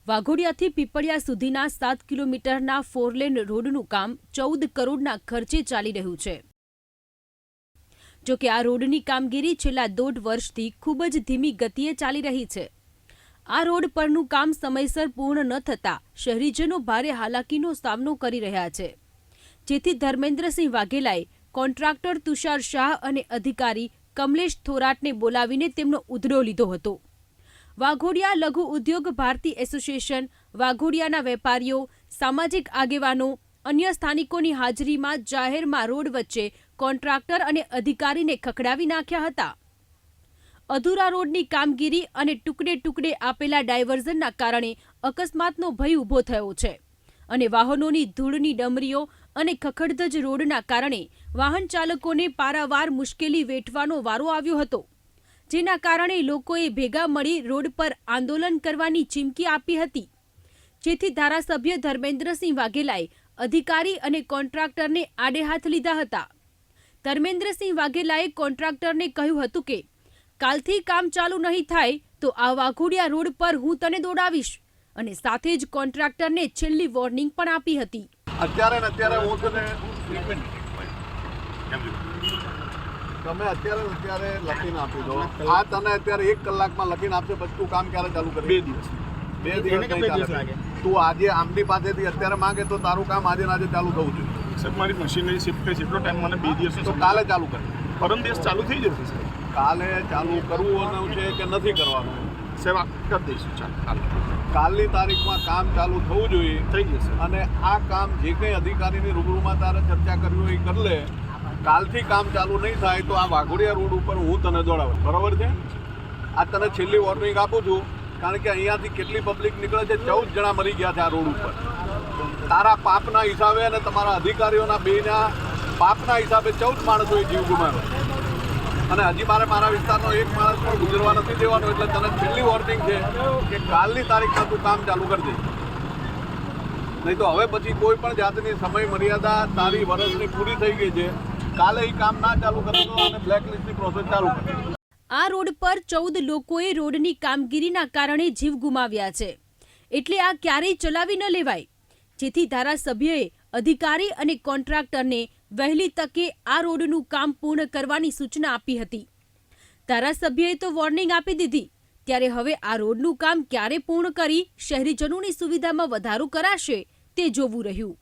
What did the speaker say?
વાઘોડિયાથી પીપળિયા સુધીના 7 કિલોમીટરના ફોરલેન રોડનું કામ 14 કરોડના ખર્ચે ચાલી રહ્યું છે। જોકે આ રોડની કામગીરી છેલ્લા 1.5 વર્ષથી ખૂબ જ ધીમી ગતિએ ચાલી રહી છે। આ રોડ પરનું કામ સમયસર પૂર્ણ ન થતા શહેરીજનો ભારે હાલાકીનો સામનો કરી રહ્યા છે, જેથી ધર્મેન્દ્રસિંહ વાઘેલાએ કોન્ટ્રાક્ટર તુષાર શાહ અને અધિકારી કમલેશ થોરાટને બોલાવીને તેમનો ઉધડો લીધો હતો। વાઘોડિયા લઘુ ઉદ્યોગ ભારતી એસોસિએશન, વાઘોડિયાના વેપારીઓ, સામાજિક આગેવાનો, અન્ય સ્થાનિકોની હાજરીમાં જાહેરમાં રોડ વચ્ચે કોન્ટ્રાક્ટર અને અધિકારીને ખખડાવી નાખ્યા હતા। અધૂરા રોડની કામગીરી અને ટુકડે ટુકડે આપેલા ડાયવર્ઝનના કારણે અકસ્માતનો ભય ઊભો થયો છે અને વાહનોની ધૂળની ડમરીઓ અને ખખડધજ રોડના કારણે વાહન ચાલકોને પારાવાર મુશ્કેલી વેઠવાનો વારો આવ્યો હતો, જેના કારણે લોકોએ ભેગા મળી રોડ પર આંદોલન કરવાની ચીમકી આપી હતી, જેથી ધારાસભ્ય ધર્મેન્દ્રસિંહ વાઘેલાએ અધિકારી અને કોન્ટ્રાક્ટરને આડે હાથ લીધા હતા। ધર્મેન્દ્રસિંહ વાઘેલાએ કોન્ટ્રાક્ટરને કહ્યું હતું કે કાલથી કામ ચાલુ નહીં થાય તો આ વાઘોડિયા રોડ પર હું તને દોડાવીશ અને સાથે જ કોન્ટ્રાક્ટરને છેલ્લી વોર્નિંગ પણ આપી હતી। અત્યારે હું તને તમે અત્યારે લખીને આપી દો। આ તને અત્યારે 1 કલાકમાં લખીને આપશે, પછી તું કામ ક્યારે ચાલુ કરે? 2 દિવસ લાગે। તું આજે આમની પાસેથી અત્યારે માંગે તો તારું કામ આજે ને આજે ચાલુ થવું જોઈએ। સર મારી મશીનરી શિફ્ટ થઈ, એટલો ટાઈમ મને 2 દિવસ તો કાલે ચાલુ કરે, પરમ દિવસ ચાલુ થઈ જશે સર। કાલે ચાલુ કરવું છે કે નથી કરવાનું? સેવા કરી દઈશું, ચાલો કાલની તારીખમાં કામ ચાલુ થવું જોઈએ, થઈ જશે। અને આ કામ જે કંઈ અધિકારીની રૂબરૂમાં તારે ચર્ચા કરવી હોય એ કરી લે। કાલથી કામ ચાલુ નહીં થાય તો આ વાઘોડિયા રોડ ઉપર હું તને દોડાવું, બરાબર છે? આ તને છેલ્લી વોર્નિંગ આપું છું, કારણ કે અહીંયાથી કેટલી પબ્લિક નીકળે છે, 14 જણા મરી ગયા છે આ રોડ ઉપર। તારા પાપના હિસાબે અને તમારા અધિકારીઓના બેના પાપના હિસાબે 14 માણસોએ જીવ ગુમાવ્યો, અને હજી મારા વિસ્તારનો 1 માણસ પણ ગુજરવા નથી દેવાનો। એટલે તને છેલ્લી વોર્નિંગ છે કે કાલની તારીખમાં તું કામ ચાલુ કરી દે, નહીં તો હવે પછી કોઈ પણ જાતની સમય મર્યાદા તારી વર્ષની પૂરી થઈ ગઈ છે। કાલે એ કામ ના ચાલુ કરે તો અને બ્લેકલિસ્ટની પ્રોસેસ ચાલુ કરે। આ રોડ પર 14 લોકોએ રોડની કામગીરીના કારણે જીવ ગુમાવ્યા છે, એટલે આ ક્યારેય ચલાવી ન લેવાય, જેથી ધારાસભ્યએ અધિકારી અને કોન્ટ્રાક્ટરને વહેલી તકે આ રોડનું કામ પૂર્ણ કરવાની સૂચના આપી હતી। ધારાસભ્યએ તો વોર્નિંગ આપી દીધી, ત્યારે હવે આ રોડનું કામ ક્યારે પૂર્ણ કરી શહેરીજનોની સુવિધામાં વધારો કરાશે તે જોવું રહ્યું।